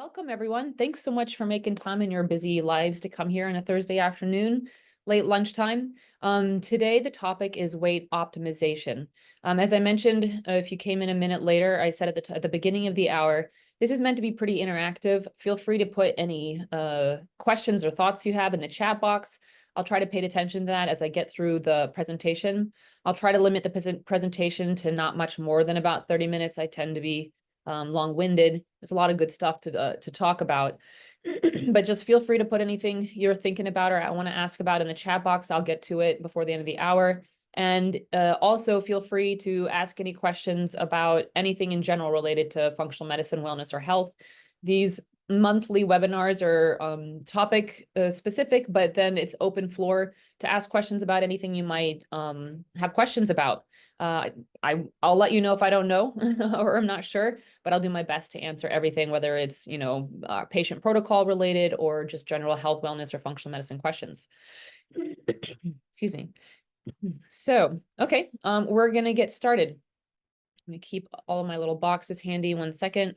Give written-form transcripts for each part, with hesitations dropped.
Welcome, everyone. Thanks so much for making time in your busy lives to come here on a Thursday afternoon, late lunchtime. Today, the topic is weight optimization. As I mentioned, if you came in a minute later, I said at the beginning of the hour, this is meant to be pretty interactive. Feel free to put any questions or thoughts you have in the chat box. I'll try to pay attention to that as I get through the presentation. I'll try to limit the presentation to not much more than about 30 minutes. I tend to be long-winded. There's a lot of good stuff to talk about, but just feel free to put anything you're thinking about or I want to ask about in the chat box. I'll get to it before the end of the hour. And also feel free to ask any questions about anything in general related to functional medicine, wellness, or health. These monthly webinars are topic specific, but then it's open floor to ask questions about anything you might have questions about. I'll let you know if I don't know or I'm not sure, but I'll do my best to answer everything, whether it's, patient protocol related or just general health, wellness, or functional medicine questions. Excuse me. So, okay, we're going to get started. Let me keep all of my little boxes handy 1 second.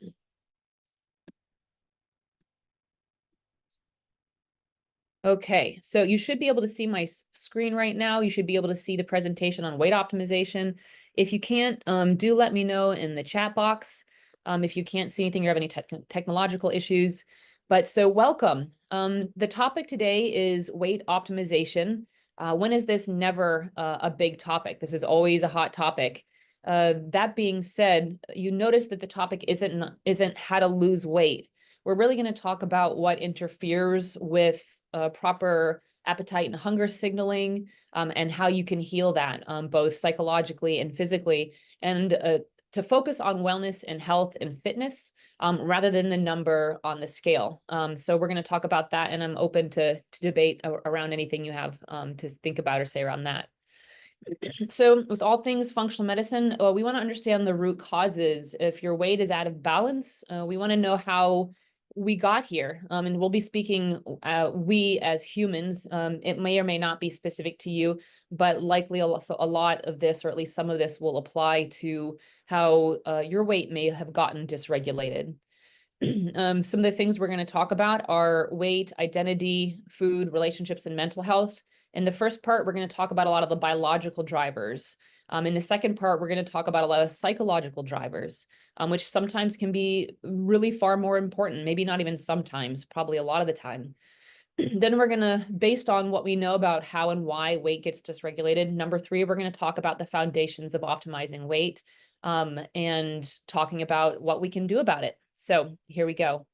Okay, so you should be able to see my screen right now. You should be able to see the presentation on weight optimization. If you can't, do let me know in the chat box. If you can't see anything or have any technological issues. But so welcome. The topic today is weight optimization. When is this never a big topic? This is always a hot topic. That being said, you notice that the topic isn't how to lose weight. We're really going to talk about what interferes with proper appetite and hunger signaling, and how you can heal that, both psychologically and physically, and to focus on wellness and health and fitness, rather than the number on the scale. So we're going to talk about that, and I'm open to debate around anything you have to think about or say around that. So with all things functional medicine, we want to understand the root causes. If your weight is out of balance, we want to know how we got here. And we'll be speaking, we as humans, it may or may not be specific to you, but likely a lot of this, or at least some of this, will apply to how your weight may have gotten dysregulated. Some of the things we're going to talk about are weight, identity, food, relationships, and mental health. In the first part, we're going to talk about a lot of the biological drivers. In the second part, we're going to talk about a lot of psychological drivers, which sometimes can be really far more important, maybe not even sometimes, probably a lot of the time. Then we're going to, based on what we know about how and why weight gets dysregulated, number 3, we're going to talk about the foundations of optimizing weight, and talking about what we can do about it. So here we go.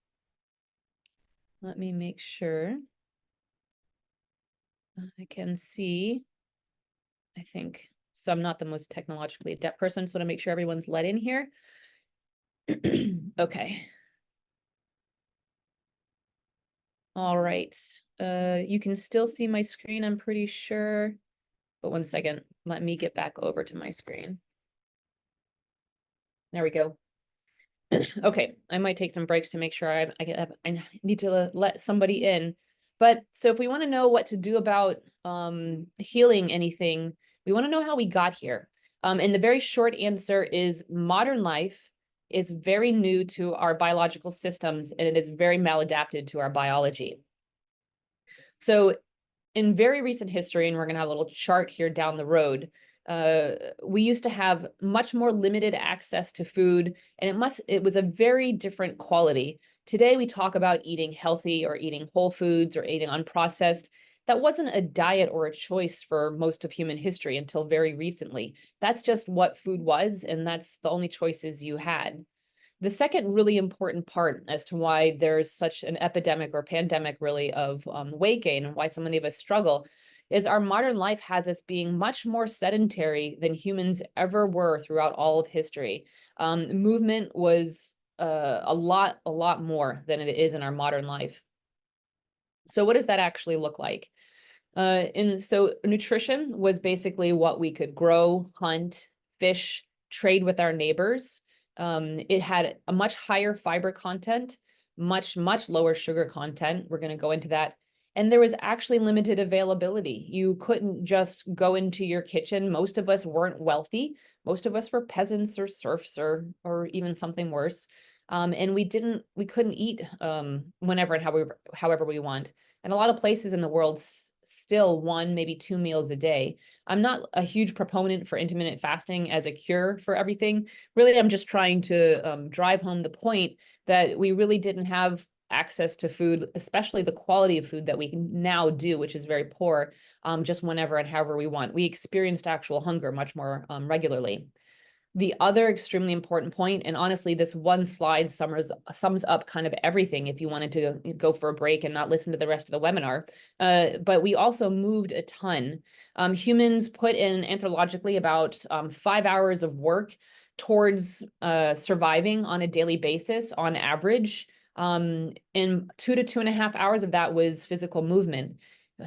Let me make sure I can see. I think so. I'm not the most technologically adept person, so I want to make sure everyone's let in here. Okay. All right. You can still see my screen, I'm pretty sure. But 1 second, let me get back over to my screen. There we go. Okay, I might take some breaks to make sure I need to let somebody in. But so if we want to know what to do about healing anything, we want to know how we got here. And the very short answer is modern life is very new to our biological systems, and it is very maladapted to our biology. So in very recent history, and we're going to have a little chart here down the road, we used to have much more limited access to food, and it was a very different quality. Today, we talk about eating healthy or eating whole foods or eating unprocessed. That wasn't a diet or a choice for most of human history until very recently. That's just what food was, and that's the only choices you had. The second really important part as to why there's such an epidemic or pandemic really of weight gain and why so many of us struggle is our modern life has us being much more sedentary than humans ever were throughout all of history. Movement was a lot more than it is in our modern life. So what does that actually look like? So nutrition was basically what we could grow, hunt, fish, trade with our neighbors. It had a much higher fiber content, much lower sugar content. We're going to go into that. And there was actually limited availability. You couldn't just go into your kitchen. Most of us weren't wealthy. Most of us were peasants or serfs or even something worse. And we couldn't eat whenever and however we want. And a lot of places in the world still 1, maybe 2 meals a day. I'm not a huge proponent for intermittent fasting as a cure for everything. Really, I'm just trying to drive home the point that we really didn't have access to food, especially the quality of food that we now do, which is very poor, just whenever and however we want. We experienced actual hunger much more regularly. The other extremely important point, and honestly, this one slide sums up kind of everything if you wanted to go for a break and not listen to the rest of the webinar, but we also moved a ton. Humans put in anthropologically about 5 hours of work towards surviving on a daily basis on average. And 2 to 2.5 hours of that was physical movement.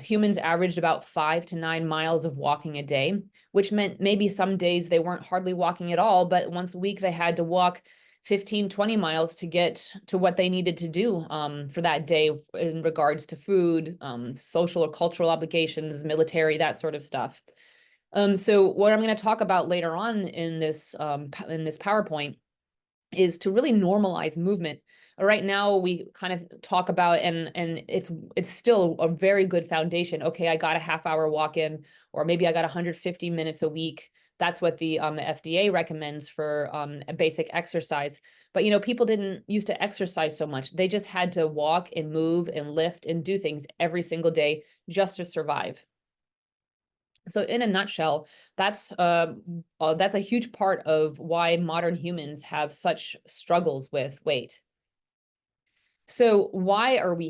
Humans averaged about 5 to 9 miles of walking a day, which meant maybe some days they weren't hardly walking at all, but once a week they had to walk 15, 20 miles to get to what they needed to do for that day in regards to food, social or cultural obligations, military, that sort of stuff. So what I'm going to talk about later on in this PowerPoint is to really normalize movement. Right now, we kind of talk about, and it's still a very good foundation. Okay, I got a half-hour walk-in, or maybe I got 150 minutes a week. That's what the FDA recommends for a basic exercise. But people didn't used to exercise so much. They just had to walk and move and lift and do things every single day just to survive. So in a nutshell, that's a huge part of why modern humans have such struggles with weight. So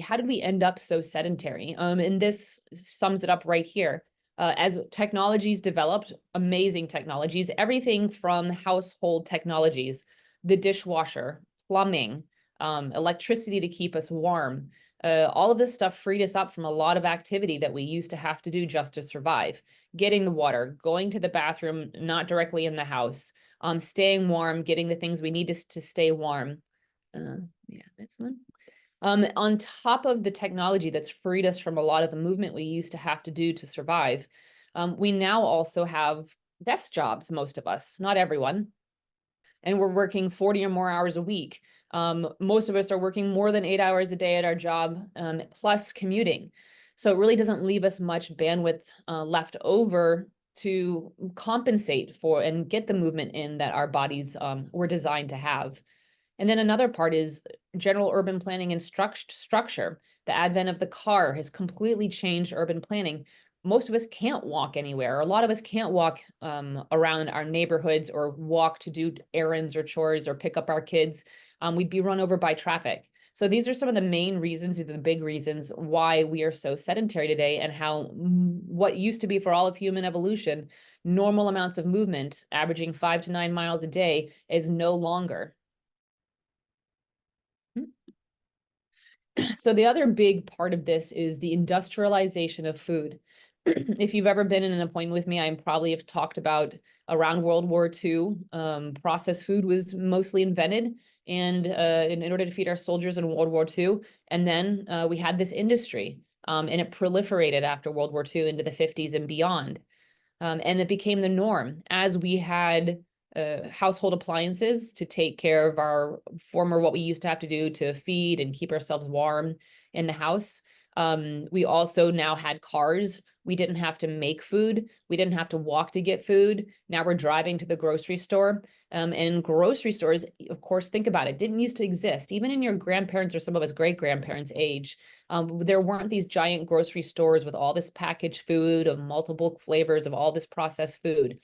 how did we end up so sedentary? And this sums it up right here. As technologies developed, amazing technologies, everything from household technologies, the dishwasher, plumbing, electricity to keep us warm, all of this stuff freed us up from a lot of activity that we used to have to do just to survive. Getting the water, going to the bathroom, not directly in the house, staying warm, getting the things we need to stay warm. Yeah, next one. On top of the technology that's freed us from a lot of the movement we used to have to do to survive, we now also have desk jobs, most of us, not everyone. And we're working 40 or more hours a week. Most of us are working more than 8 hours a day at our job, plus commuting. So it really doesn't leave us much bandwidth left over to compensate for and get the movement in that our bodies were designed to have. And then another part is general urban planning and structure. The advent of the car has completely changed urban planning. Most of us can't walk anywhere. A lot of us can't walk around our neighborhoods or walk to do errands or chores or pick up our kids. We'd be run over by traffic. So these are some of the main reasons, the big reasons why we are so sedentary today, and how what used to be for all of human evolution, normal amounts of movement, averaging 5 to 9 miles a day, is no longer. So the other big part of this is the industrialization of food. If you've ever been in an appointment with me, I probably have talked about around World War II, processed food was mostly invented and in order to feed our soldiers in World War II. And then we had this industry and it proliferated after World War II into the 50s and beyond. And it became the norm as we had household appliances to take care of our what we used to have to do to feed and keep ourselves warm in the house. We also now had cars. We didn't have to make food. We didn't have to walk to get food. Now we're driving to the grocery store. And grocery stores, of course, think about it, didn't used to exist. Even in your grandparents or some of us great-grandparents' age, there weren't these giant grocery stores with all this packaged food of multiple flavors of all this processed food.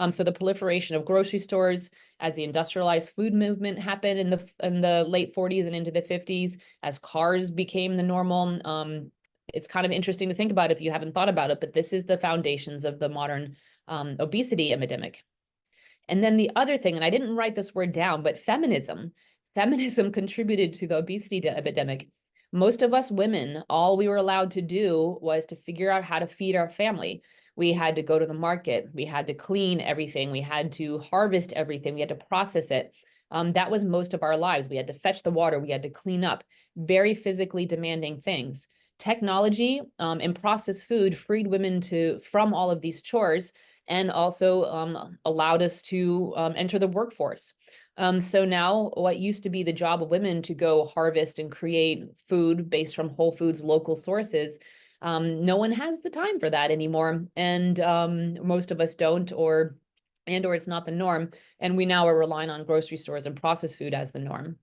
So the proliferation of grocery stores as the industrialized food movement happened in the late 40s and into the 50s, as cars became the normal. It's kind of interesting to think about if you haven't thought about it, but this is the foundations of the modern obesity epidemic. And then the other thing, and I didn't write this word down, but feminism contributed to the obesity epidemic. Most of us women, all we were allowed to do was to figure out how to feed our family. We had to go to the market. We had to clean everything. We had to harvest everything. We had to process it. That was most of our lives. We had to fetch the water. We had to clean up. Very physically demanding things. Technology and processed food freed women from all of these chores and also allowed us to enter the workforce. So now what used to be the job of women to go harvest and create food based from whole foods, local sources, no one has the time for that anymore. And most of us don't, or it's not the norm. And we now are relying on grocery stores and processed food as the norm.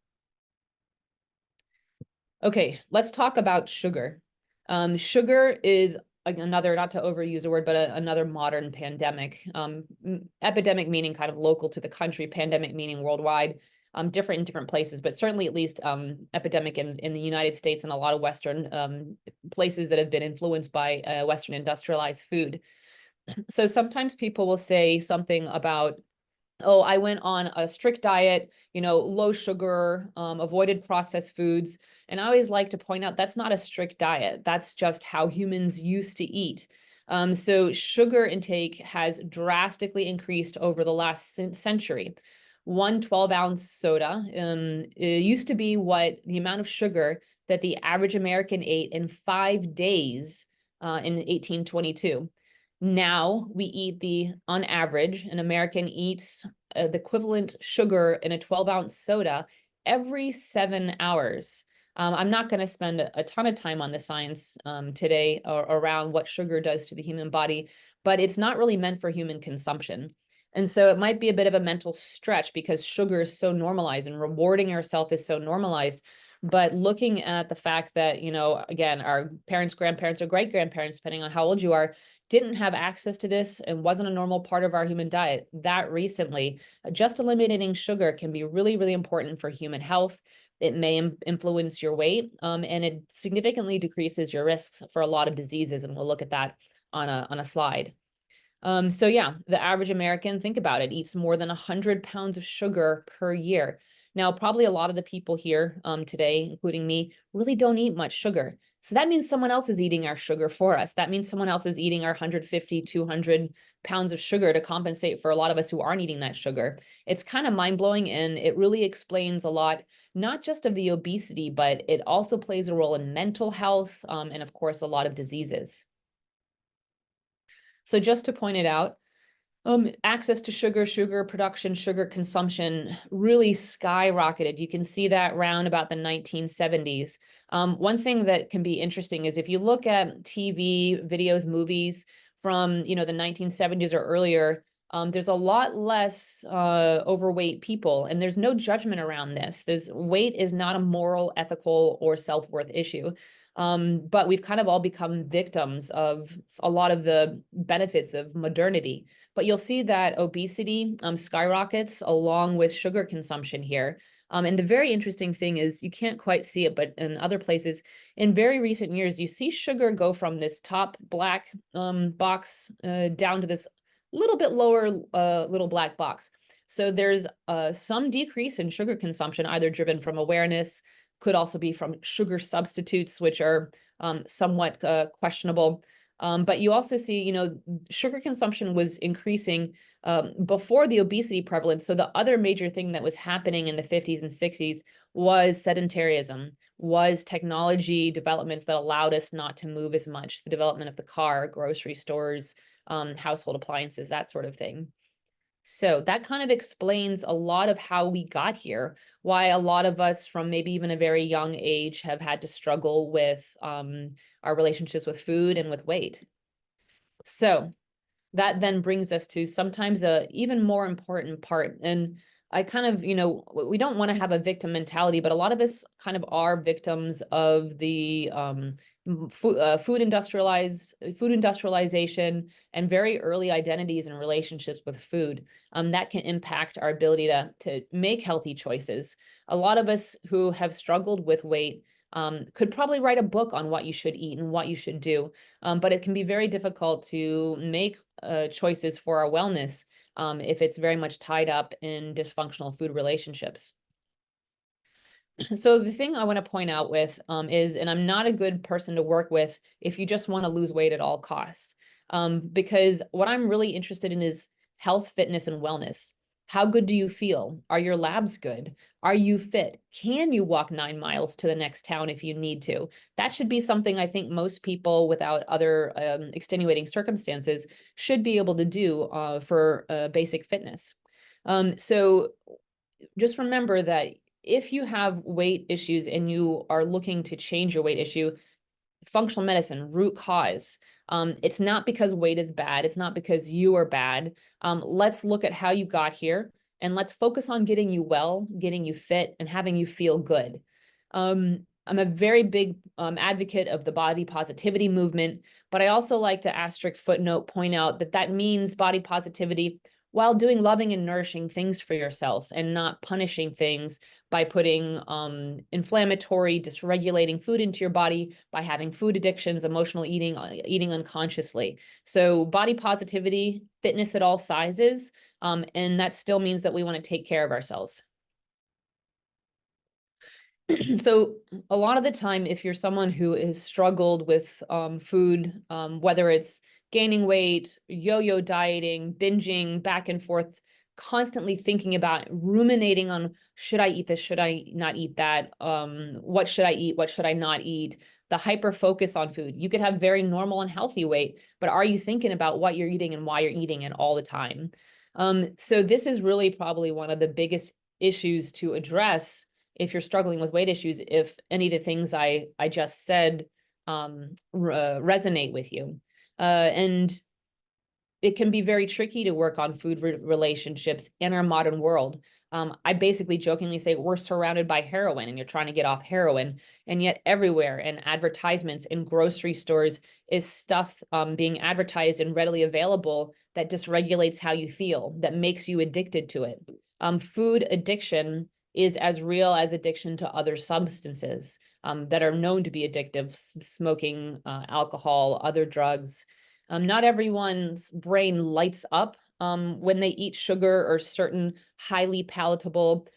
Okay, let's talk about sugar. Sugar is another, not to overuse a word, but another modern pandemic. Epidemic meaning kind of local to the country, pandemic meaning worldwide, different in different places, but certainly at least epidemic in the United States and a lot of Western places that have been influenced by Western industrialized food. So sometimes people will say something about, oh, I went on a strict diet, low sugar, avoided processed foods. And I always like to point out that's not a strict diet. That's just how humans used to eat. So sugar intake has drastically increased over the last century. One 12-ounce soda it used to be what the amount of sugar that the average American ate in 5 days in 1822. Now we eat on average, an American eats the equivalent sugar in a 12-ounce soda every 7 hours. I'm not going to spend a ton of time on the science today around what sugar does to the human body, but it's not really meant for human consumption. And so it might be a bit of a mental stretch because sugar is so normalized and rewarding yourself is so normalized. But looking at the fact that, again, our parents, grandparents, or great-grandparents, depending on how old you are, didn't have access to this and wasn't a normal part of our human diet that recently, just eliminating sugar can be really, really important for human health. It may influence your weight, and it significantly decreases your risks for a lot of diseases. And we'll look at that on a slide. So yeah, the average American, think about it, eats more than 100 pounds of sugar per year. Now, probably a lot of the people here today, including me, really don't eat much sugar. So that means someone else is eating our sugar for us. That means someone else is eating our 150, 200 pounds of sugar to compensate for a lot of us who aren't eating that sugar. It's kind of mind-blowing, and it really explains a lot, not just of the obesity, but it also plays a role in mental health and, of course, a lot of diseases. So just to point it out, access to sugar production, sugar consumption really skyrocketed. You can see that round about the 1970s. One thing that can be interesting is if you look at TV, videos, movies from, the 1970s or earlier, there's a lot less overweight people, and there's no judgment around this. Weight is not a moral, ethical, or self-worth issue. But we've kind of all become victims of a lot of the benefits of modernity. But you'll see that obesity skyrockets along with sugar consumption here. And the very interesting thing is you can't quite see it, but in other places, in very recent years, you see sugar go from this top black box down to this little bit lower little black box. So there's some decrease in sugar consumption, either driven from awareness, could also be from sugar substitutes, which are somewhat questionable. But you also see, sugar consumption was increasing before the obesity prevalence. So the other major thing that was happening in the 50s and 60s was sedentarism, was technology developments that allowed us not to move as much, the development of the car, grocery stores, household appliances, that sort of thing. So that kind of explains a lot of how we got here, why a lot of us from maybe even a very young age have had to struggle with our relationships with food and with weight. So that then brings us to sometimes a even more important part. And I kind of, we don't want to have a victim mentality, but a lot of us kind of are victims of the food industrialization and very early identities and relationships with food that can impact our ability to make healthy choices. A lot of us who have struggled with weight could probably write a book on what you should eat and what you should do, but it can be very difficult to make choices for our wellness if it's very much tied up in dysfunctional food relationships. So the thing I want to point out with is, and I'm not a good person to work with if you just want to lose weight at all costs, because what I'm really interested in is health, fitness, and wellness. How good do you feel? Are your labs good? Are you fit? Can you walk 9 miles to the next town if you need to? That should be something I think most people without other extenuating circumstances should be able to do for basic fitness. So just remember that if you have weight issues and you are looking to change your weight issue, functional medicine, root cause. It's not because weight is bad. It's not because you are bad. Let's look at how you got here and let's focus on getting you well, getting you fit, and having you feel good. I'm a very big advocate of the body positivity movement, but I also like to asterisk footnote point out that that means body positivity while doing loving and nourishing things for yourself and not punishing things by putting inflammatory, dysregulating food into your body, by having food addictions, emotional eating, eating unconsciously. So body positivity, fitness at all sizes, and that still means that we want to take care of ourselves. So a lot of the time, if you're someone who has struggled with food, whether it's gaining weight, yo-yo dieting, binging, back and forth, constantly thinking about ruminating on, should I eat this? Should I not eat that? What should I eat? What should I not eat? The hyper focus on food. You could have very normal and healthy weight, but are you thinking about what you're eating and why you're eating it all the time? So this is really probably one of the biggest issues to address if you're struggling with weight issues, if any of the things I just said resonate with you. And it can be very tricky to work on food relationships in our modern world. I basically jokingly say we're surrounded by heroin and you're trying to get off heroin. And yet everywhere in advertisements in grocery stores is stuff being advertised and readily available that dysregulates how you feel, that makes you addicted to it. Food addiction is as real as addiction to other substances that are known to be addictive, smoking, alcohol, other drugs. Not everyone's brain lights up when they eat sugar or certain highly palatable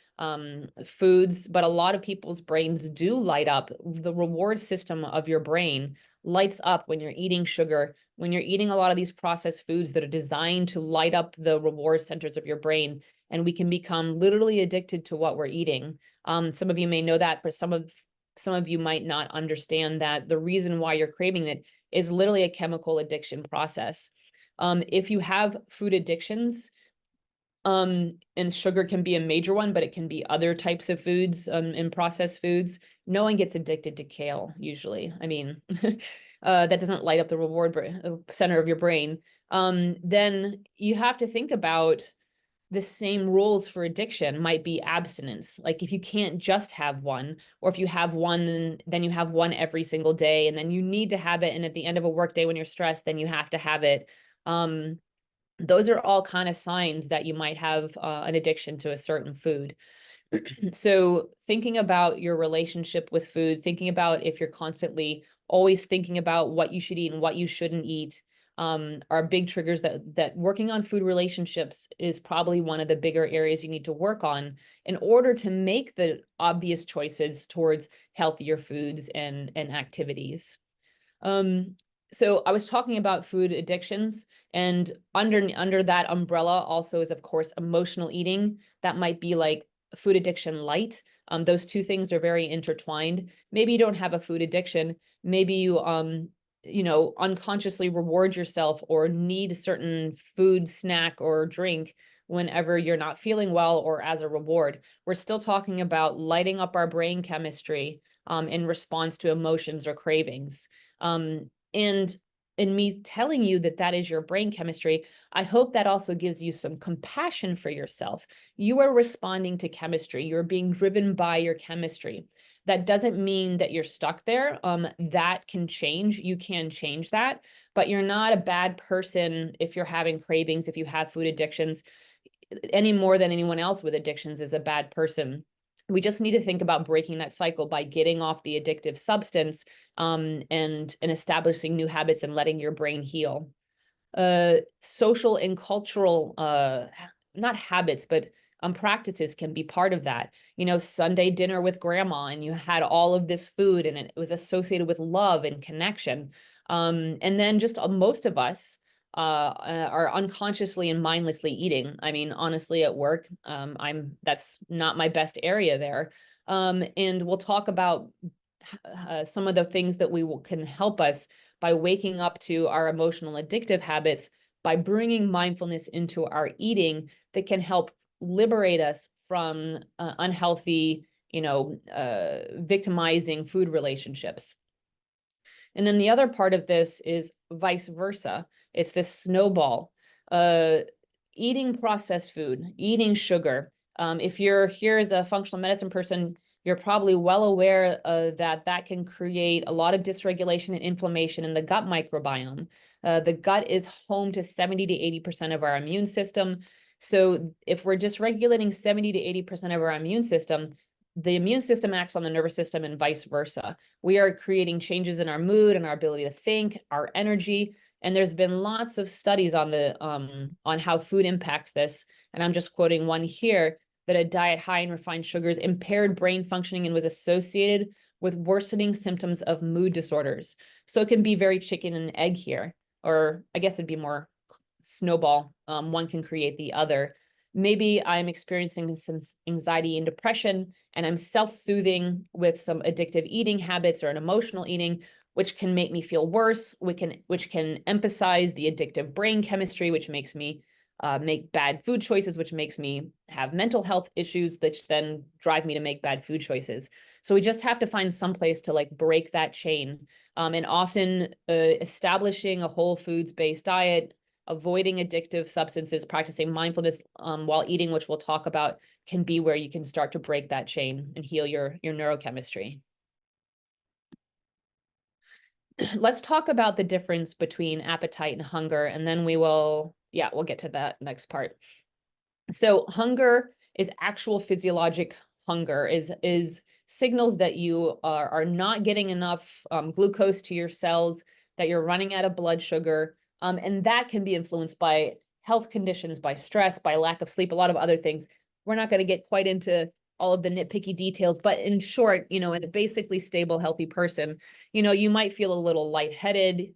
foods, but a lot of people's brains do light up. The reward system of your brain lights up when you're eating sugar, when you're eating a lot of these processed foods that are designed to light up the reward centers of your brain, and we can become literally addicted to what we're eating. Some of you may know that, but some of you might not understand that the reason why you're craving it is literally a chemical addiction process. If you have food addictions, and sugar can be a major one, but it can be other types of foods and processed foods. No one gets addicted to kale, usually. I mean, that doesn't light up the reward center of your brain. Then you have to think about the same rules for addiction might be abstinence. Like if you can't just have one, or if you have one, then you have one every single day, and then you need to have it. And at the end of a work day when you're stressed, then you have to have it. Those are all kind of signs that you might have an addiction to a certain food. So thinking about your relationship with food, thinking about if you're constantly always thinking about what you should eat and what you shouldn't eat, are big triggers that working on food relationships is probably one of the bigger areas you need to work on in order to make the obvious choices towards healthier foods and activities. So I was talking about food addictions, and under that umbrella also is, of course, emotional eating. That might be like food addiction light. Those two things are very intertwined. Maybe you don't have a food addiction. Maybe you unconsciously reward yourself or need a certain food, snack, or drink whenever you're not feeling well or as a reward. We're still talking about lighting up our brain chemistry in response to emotions or cravings. And in me telling you that that is your brain chemistry, I hope that also gives you some compassion for yourself. You are responding to chemistry. You're being driven by your chemistry. That doesn't mean that you're stuck there. That can change. You can change that, but you're not a bad person if you're having cravings, if you have food addictions, any more than anyone else with addictions is a bad person. We just need to think about breaking that cycle by getting off the addictive substance and establishing new habits and letting your brain heal. Social and cultural, not habits, but practices can be part of that. Sunday dinner with grandma, and you had all of this food, and it was associated with love and connection. And then just most of us are unconsciously and mindlessly eating. I mean, honestly, at work, that's not my best area there. And we'll talk about some of the things that can help us by waking up to our emotional addictive habits, by bringing mindfulness into our eating that can help liberate us from unhealthy, victimizing food relationships. And then the other part of this is vice versa. It's this snowball. Eating processed food, eating sugar. If you're here as a functional medicine person, you're probably well aware that that can create a lot of dysregulation and inflammation in the gut microbiome. The gut is home to 70 to 80% of our immune system. So if we're dysregulating 70 to 80% of our immune system, the immune system acts on the nervous system and vice versa. We are creating changes in our mood and our ability to think, our energy. And there's been lots of studies on on how food impacts this. And I'm just quoting one here, that a diet high in refined sugars impaired brain functioning and was associated with worsening symptoms of mood disorders. So it can be very chicken and egg here, or I guess it'd be more snowball. One can create the other. Maybe I'm experiencing some anxiety and depression, and I'm self-soothing with some addictive eating habits or an emotional eating, which can make me feel worse, which can emphasize the addictive brain chemistry, which makes me make bad food choices, which makes me have mental health issues, which then drive me to make bad food choices. So we just have to find some place to like break that chain. And often establishing a whole foods-based diet, avoiding addictive substances, practicing mindfulness while eating, which we'll talk about, can be where you can start to break that chain and heal your neurochemistry. Let's talk about the difference between appetite and hunger, and then we'll get to that next part. So hunger is actual physiologic hunger, is signals that you are not getting enough glucose to your cells, that you're running out of blood sugar, and that can be influenced by health conditions, by stress, by lack of sleep, a lot of other things. We're not going to get quite into all of the nitpicky details, but in short, in a basically stable, healthy person, you might feel a little lightheaded,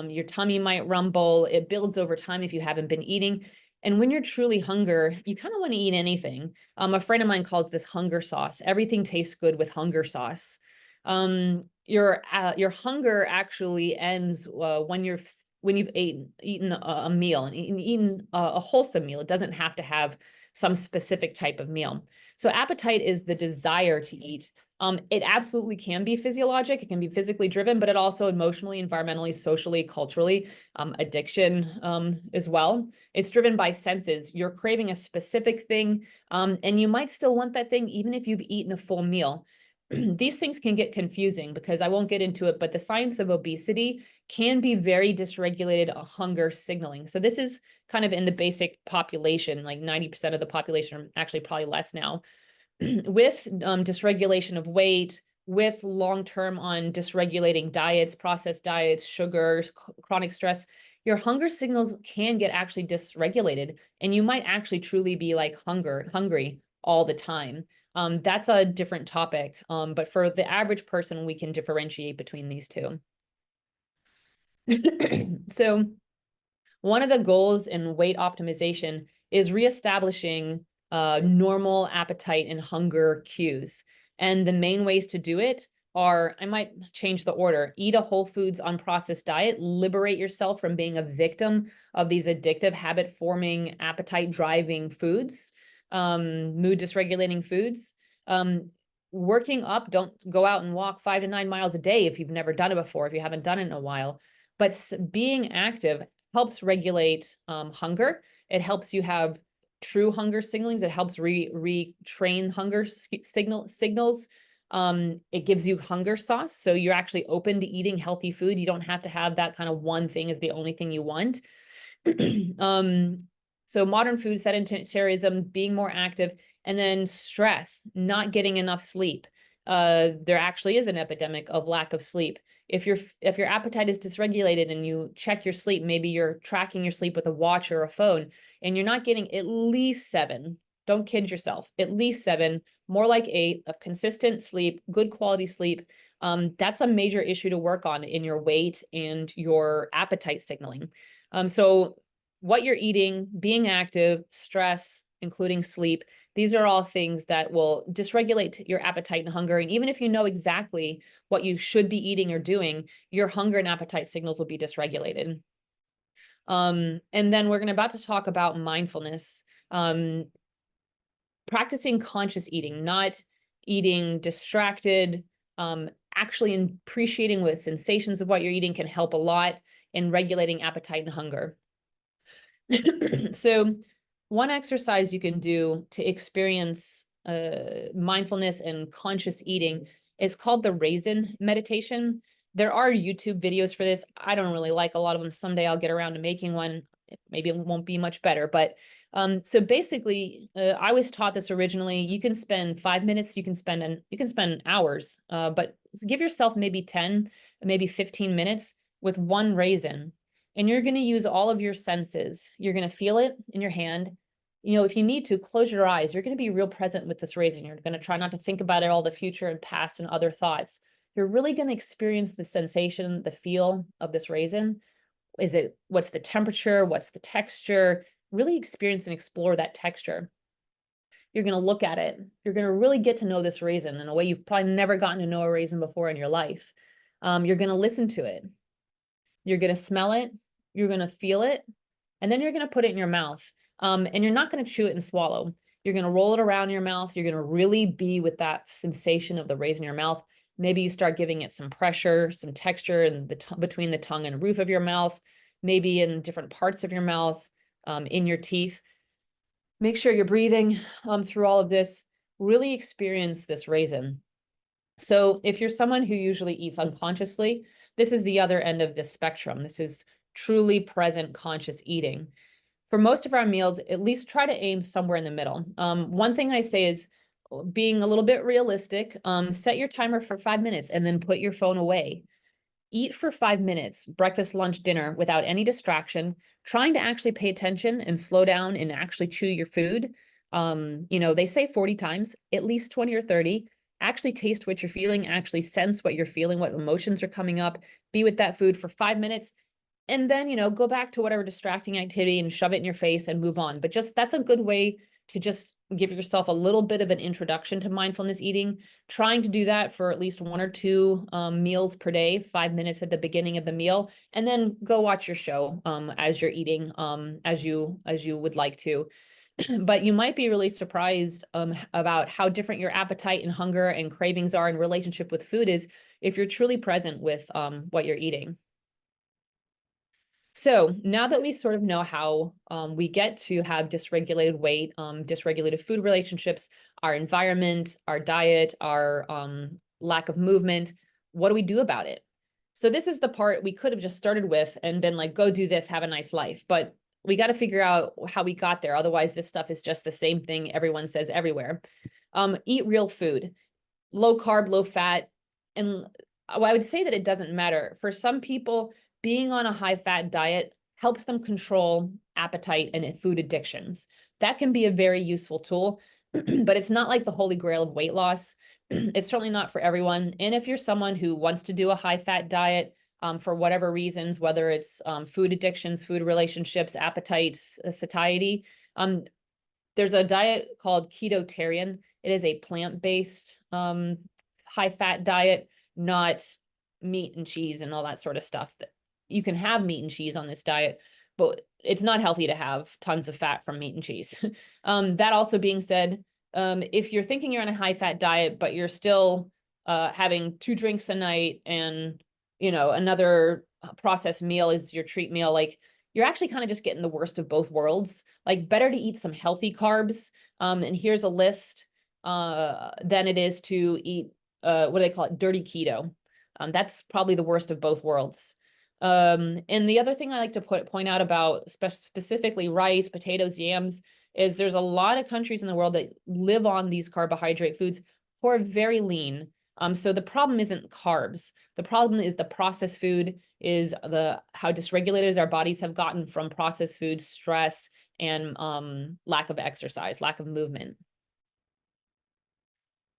your tummy might rumble, it builds over time if you haven't been eating. And when you're truly hungry, you kind of want to eat anything. A friend of mine calls this hunger sauce. Everything tastes good with hunger sauce. Your hunger actually ends when you've eaten a meal and eaten a wholesome meal. It doesn't have to have some specific type of meal. So appetite is the desire to eat. It absolutely can be physiologic. It can be physically driven, but it also emotionally, environmentally, socially, culturally, addiction as well. It's driven by senses. You're craving a specific thing, and you might still want that thing even if you've eaten a full meal. These things can get confusing because I won't get into it, but the science of obesity can be very dysregulated hunger signaling. So this is kind of in the basic population, like 90% of the population, or actually probably less now, with dysregulation of weight, with long-term on dysregulating diets, processed diets, sugars, chronic stress, your hunger signals can get actually dysregulated, and you might actually truly be like hungry all the time. That's a different topic, but for the average person, we can differentiate between these two. So one of the goals in weight optimization is reestablishing normal appetite and hunger cues. And the main ways to do it are, I might change the order, eat a whole foods unprocessed diet, liberate yourself from being a victim of these addictive habit forming, appetite driving foods, mood dysregulating foods. Working up, don't go out and walk 5 to 9 miles a day if you've never done it before, if you haven't done it in a while. But being active helps regulate hunger. It helps you have true hunger signalings. It helps retrain hunger signals. It gives you hunger sauce. So you're actually open to eating healthy food. You don't have to have that kind of one thing as the only thing you want. So modern food, sedentarism, being more active, and then stress, not getting enough sleep. There actually is an epidemic of lack of sleep. If your appetite is dysregulated and you check your sleep, maybe you're tracking your sleep with a watch or a phone, and you're not getting at least 7, don't kid yourself, at least 7, more like 8 of consistent sleep, good quality sleep, that's a major issue to work on in your weight and your appetite signaling. So what you're eating, being active, stress, including sleep, these are all things that will dysregulate your appetite and hunger. And even if you know exactly what you should be eating or doing, your hunger and appetite signals will be dysregulated. And then we're about to talk about mindfulness. Practicing conscious eating, not eating distracted, actually appreciating what sensations of what you're eating can help a lot in regulating appetite and hunger. So one exercise you can do to experience mindfulness and conscious eating is called the raisin meditation. There are YouTube videos for this. I don't really like a lot of them. Someday I'll get around to making one. Maybe it won't be much better, but so basically, I was taught this originally. You can spend 5 minutes, you can spend hours, but give yourself maybe 10, maybe 15 minutes with one raisin. And you're going to use all of your senses. You're going to feel it in your hand. You know, if you need to, close your eyes. You're going to be real present with this raisin. You're going to try not to think about it, all the future and past and other thoughts. You're really going to experience the sensation, the feel of this raisin. What's the temperature? What's the texture? Really experience and explore that texture. You're going to look at it. You're going to really get to know this raisin in a way you've probably never gotten to know a raisin before in your life. You're going to listen to it. You're going to smell it. You're going to feel it. And then you're going to put it in your mouth. And you're not going to chew it and swallow. You're going to roll it around in your mouth. You're going to really be with that sensation of the raisin in your mouth. Maybe you start giving it some pressure, some texture in between the tongue and roof of your mouth, maybe in different parts of your mouth, in your teeth. Make sure you're breathing through all of this. Really experience this raisin. So if you're someone who usually eats unconsciously, this is the other end of this spectrum. This is truly present conscious eating. For most of our meals, at least try to aim somewhere in the middle. One thing I say is being a little bit realistic, set your timer for 5 minutes and then put your phone away. Eat for 5 minutes, breakfast, lunch, dinner, without any distraction, trying to actually pay attention and slow down and actually chew your food. You know, they say 40 times, at least 20 or 30. Actually taste what you're feeling, actually sense what you're feeling, what emotions are coming up. Be with that food for 5 minutes. And then, you know, go back to whatever distracting activity and shove it in your face and move on. But just that's a good way to just give yourself a little bit of an introduction to mindfulness eating, trying to do that for at least 1 or 2 meals per day, 5 minutes at the beginning of the meal, and then go watch your show as you're eating, as you would like to. But you might be really surprised about how different your appetite and hunger and cravings are in relationship with food is if you're truly present with what you're eating. So now that we sort of know how we get to have dysregulated weight, dysregulated food relationships, our environment, our diet, our lack of movement, what do we do about it? So this is the part we could have just started with and been like, go do this, have a nice life. But we got to figure out how we got there. Otherwise, this stuff is just the same thing everyone says everywhere. Eat real food, low carb, low fat. And I would say that it doesn't matter. For some people, being on a high fat diet helps them control appetite and food addictions. That can be a very useful tool, but it's not like the holy grail of weight loss. It's certainly not for everyone. And if you're someone who wants to do a high fat diet for whatever reasons, whether it's food addictions, food relationships, appetites, satiety, there's a diet called ketotarian. It is a plant-based high fat diet, not meat and cheese and all that sort of stuff. You can have meat and cheese on this diet, but it's not healthy to have tons of fat from meat and cheese. That also being said, if you're thinking you're on a high fat diet, but you're still having 2 drinks a night and, you know, another processed meal is your treat meal, like you're actually kind of just getting the worst of both worlds. Like better to eat some healthy carbs. And here's a list than it is to eat, what do they call it? Dirty keto. That's probably the worst of both worlds. And the other thing I like to point out about specifically rice, potatoes, yams, is there's a lot of countries in the world that live on these carbohydrate foods who are very lean. So the problem isn't carbs. The problem is the processed food, is how dysregulated our bodies have gotten from processed food, stress, and lack of exercise, lack of movement.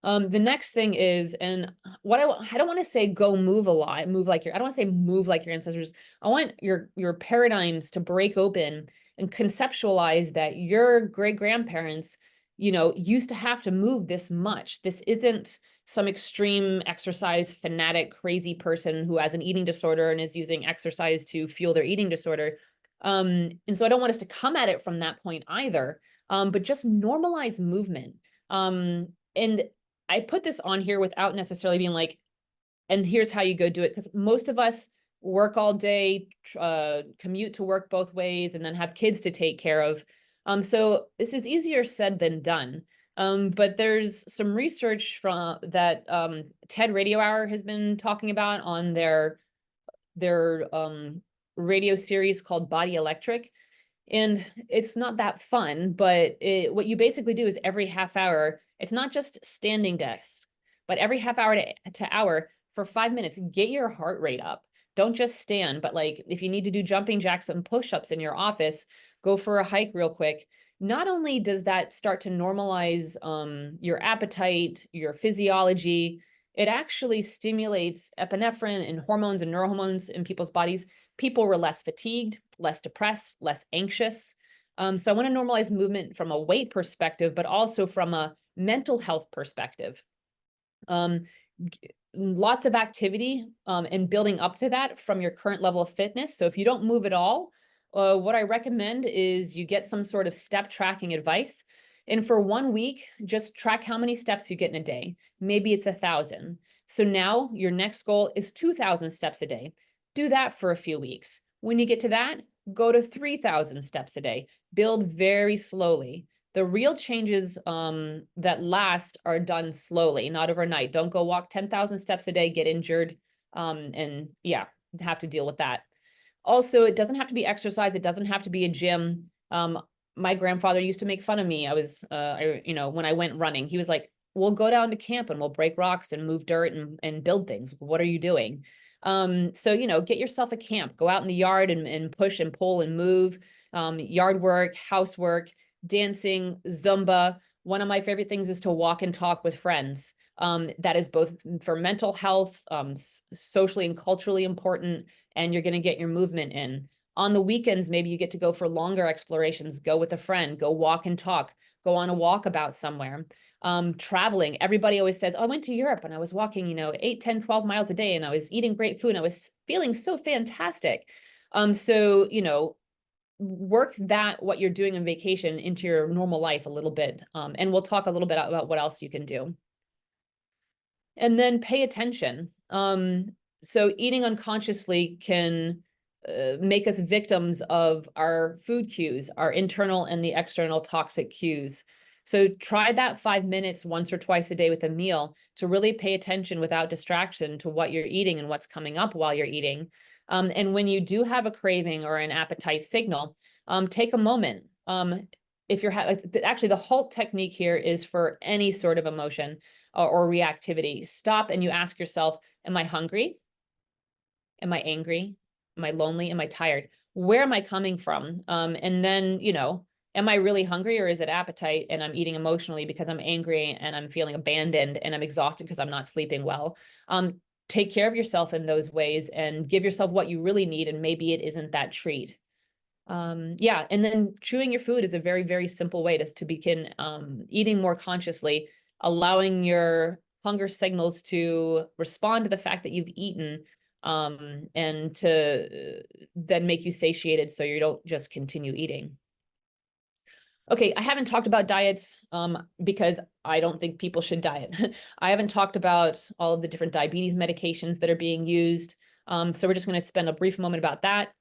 The next thing is, and what I don't want to say go move a lot, move like your, I don't want to say move like your ancestors. I want your paradigms to break open and conceptualize that your great grandparents, used to have to move this much. This isn't some extreme exercise fanatic, crazy person who has an eating disorder and is using exercise to fuel their eating disorder. And so I don't want us to come at it from that point either, but just normalize movement. And I put this on here without necessarily being like, and here's how you go do it. Because most of us work all day, commute to work both ways, and then have kids to take care of. So this is easier said than done. But there's some research from that TED Radio Hour has been talking about on their radio series called Body Electric. And it's not that fun, but what you basically do is every half hour, it's not just standing desks, but every half hour to hour for 5 minutes, get your heart rate up. Don't just stand, but like if you need to do jumping jacks and push-ups in your office, go for a hike real quick. Not only does that start to normalize your appetite, your physiology, it actually stimulates epinephrine and hormones and neurohormones in people's bodies. People were less fatigued, less depressed, less anxious. So I want to normalize movement from a weight perspective, but also from a mental health perspective. Lots of activity and building up to that from your current level of fitness. So if you don't move at all, what I recommend is you get some sort of step tracking advice. And for 1 week, just track how many steps you get in a day. Maybe it's 1,000. So now your next goal is 2,000 steps a day. Do that for a few weeks. When you get to that, go to 3,000 steps a day. Build very slowly. The real changes that last are done slowly, not overnight. Don't go walk 10,000 steps a day, get injured, and yeah, have to deal with that. Also, it doesn't have to be exercise. It doesn't have to be a gym. My grandfather used to make fun of me. I was, when I went running, he was like, we'll go down to camp and we'll break rocks and move dirt and build things. What are you doing? So, get yourself a camp, go out in the yard and push and pull and move, yard work, housework, dancing, Zumba. One of my favorite things is to walk and talk with friends. That is both for mental health, socially and culturally important, and you're going to get your movement in. On the weekends, maybe you get to go for longer explorations, go with a friend, go walk and talk, go on a walkabout somewhere. Traveling, everybody always says, oh, I went to Europe and I was walking, 8, 10, 12 miles a day and I was eating great food and I was feeling so fantastic. So, work what you're doing on vacation into your normal life a little bit. And we'll talk a little bit about what else you can do. And then pay attention. So eating unconsciously can make us victims of our food cues, our internal and the external toxic cues. So try that 5 minutes once or twice a day with a meal to really pay attention without distraction to what you're eating and what's coming up while you're eating. And when you do have a craving or an appetite signal, take a moment. If you're actually, the HALT technique here is for any sort of emotion or reactivity. Stop and you ask yourself, am I hungry? Am I angry? Am I lonely? Am I tired? Where am I coming from? And then, am I really hungry or is it appetite and I'm eating emotionally because I'm angry and I'm feeling abandoned and I'm exhausted because I'm not sleeping well? Take care of yourself in those ways and give yourself what you really need. And maybe it isn't that treat. Yeah. And then chewing your food is a very, very simple way to begin eating more consciously, allowing your hunger signals to respond to the fact that you've eaten and to then make you satiated so you don't just continue eating. Okay, I haven't talked about diets because I don't think people should diet. I haven't talked about all of the different diabetes medications that are being used. So we're just going to spend a brief moment about that.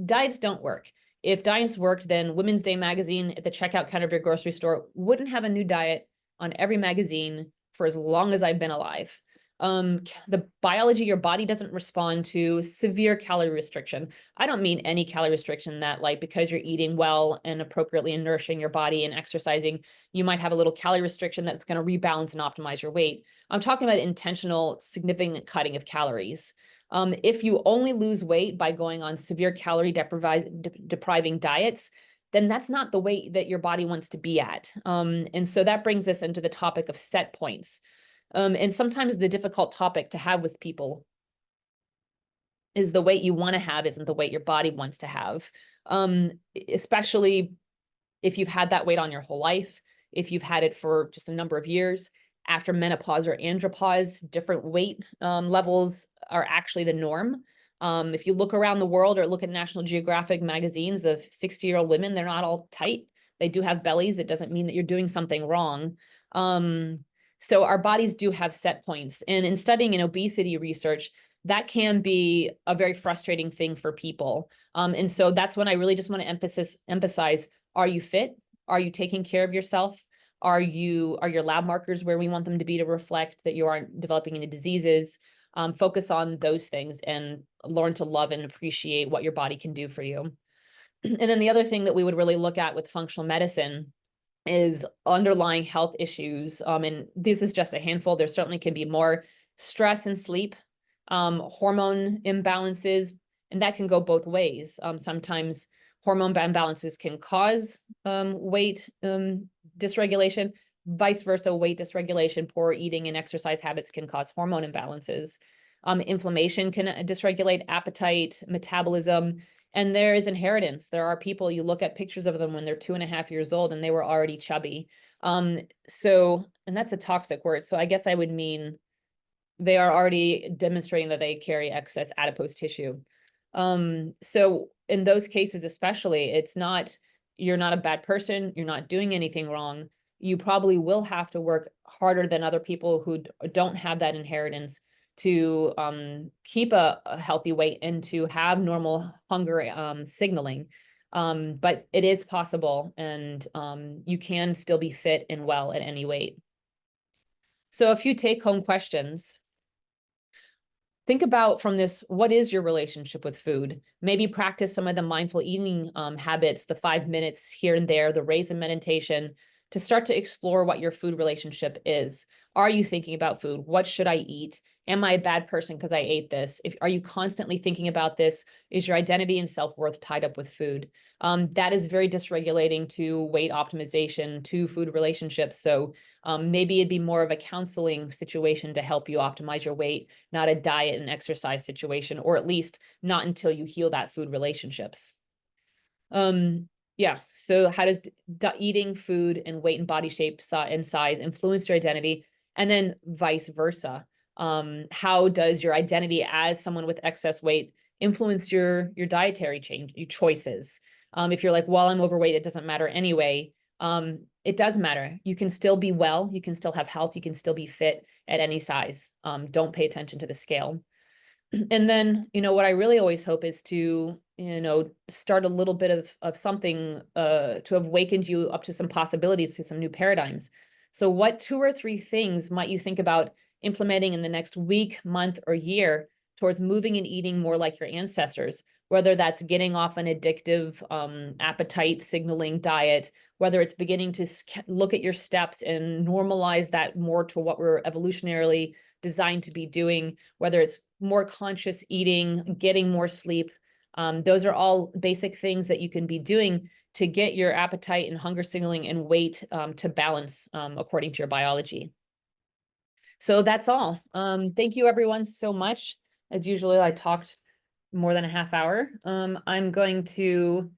Diets don't work. If diets worked, then Women's Day magazine at the checkout counter of your grocery store wouldn't have a new diet on every magazine for as long as I've been alive. The biology, your body doesn't respond to severe calorie restriction. I don't mean any calorie restriction that like because you're eating well and appropriately and nourishing your body and exercising, you might have a little calorie restriction that's going to rebalance and optimize your weight. I'm talking about intentional, significant cutting of calories. If you only lose weight by going on severe calorie depriving diets, then that's not the weight that your body wants to be at. And so that brings us into the topic of set points. And sometimes the difficult topic to have with people is the weight you want to have isn't the weight your body wants to have. Especially if you've had that weight on your whole life, if you've had it for just a number of years. After menopause or andropause, different weight levels are actually the norm. If you look around the world or look at National Geographic magazines of 60-year-old women, they're not all tight. They do have bellies. It doesn't mean that you're doing something wrong. So our bodies do have set points. And in studying in obesity research, that can be a very frustrating thing for people. And so that's when I really just want to emphasize, are you fit? Are you taking care of yourself? Are your lab markers where we want them to be to reflect that you aren't developing any diseases? Focus on those things and learn to love and appreciate what your body can do for you. And then the other thing that we would really look at with functional medicine is underlying health issues. And this is just a handful. There certainly can be more: stress and sleep, hormone imbalances, and that can go both ways. Sometimes hormone imbalances can cause weight dysregulation. Vice versa, weight dysregulation, poor eating and exercise habits can cause hormone imbalances. Inflammation can dysregulate appetite, metabolism, and there is inheritance. There are people, you look at pictures of them when they're 2.5 years old and they were already chubby. And that's a toxic word. So I guess I would mean they are already demonstrating that they carry excess adipose tissue. So in those cases, especially, you're not a bad person. You're not doing anything wrong. You probably will have to work harder than other people who don't have that inheritance to keep a healthy weight and to have normal hunger signaling. But it is possible, and you can still be fit and well at any weight. So a few take-home questions. Think about from this, what is your relationship with food? Maybe practice some of the mindful eating habits, the 5 minutes here and there, the raisin meditation, to start to explore what your food relationship is. Are you thinking about food? What should I eat? Am I a bad person because I ate this? Are you constantly thinking about this? Is your identity and self-worth tied up with food? That is very dysregulating to weight optimization, to food relationships. So maybe it'd be more of a counseling situation to help you optimize your weight, not a diet and exercise situation, or at least not until you heal that food relationships. Yeah, so how does eating, food, and weight and body shape and size influence your identity? And then vice versa. How does your identity as someone with excess weight influence your dietary choices? If you're like, well, I'm overweight, it doesn't matter anyway. It does matter. You can still be well, you can still have health, you can still be fit at any size. Don't pay attention to the scale. And then, what I really always hope is to, start a little bit of something to have awakened you up to some possibilities, to some new paradigms. So what 2 or 3 things might you think about implementing in the next week, month, or year towards moving and eating more like your ancestors, whether that's getting off an addictive appetite signaling diet, whether it's beginning to look at your steps and normalize that more to what we're evolutionarily designed to be doing, whether it's more conscious eating, getting more sleep. Those are all basic things that you can be doing to get your appetite and hunger signaling and weight to balance according to your biology. So that's all. Thank you everyone so much. As usual, I talked more than a half hour. I'm going to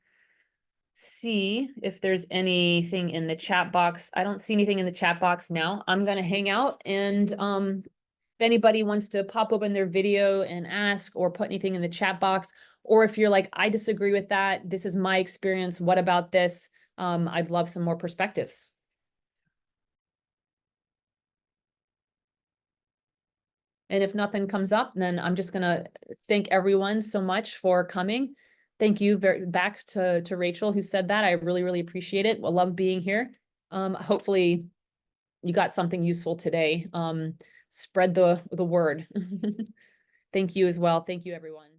see if there's anything in the chat box. I don't see anything in the chat box now. I'm going to hang out, and if anybody wants to pop open their video and ask or put anything in the chat box, or if you're like, I disagree with that, this is my experience, what about this? I'd love some more perspectives. And if nothing comes up, then I'm just going to thank everyone so much for coming. Thank you back to Rachel, who said that. I really, really appreciate it. I love being here. Hopefully you got something useful today. Spread the word. Thank you as well. Thank you, everyone.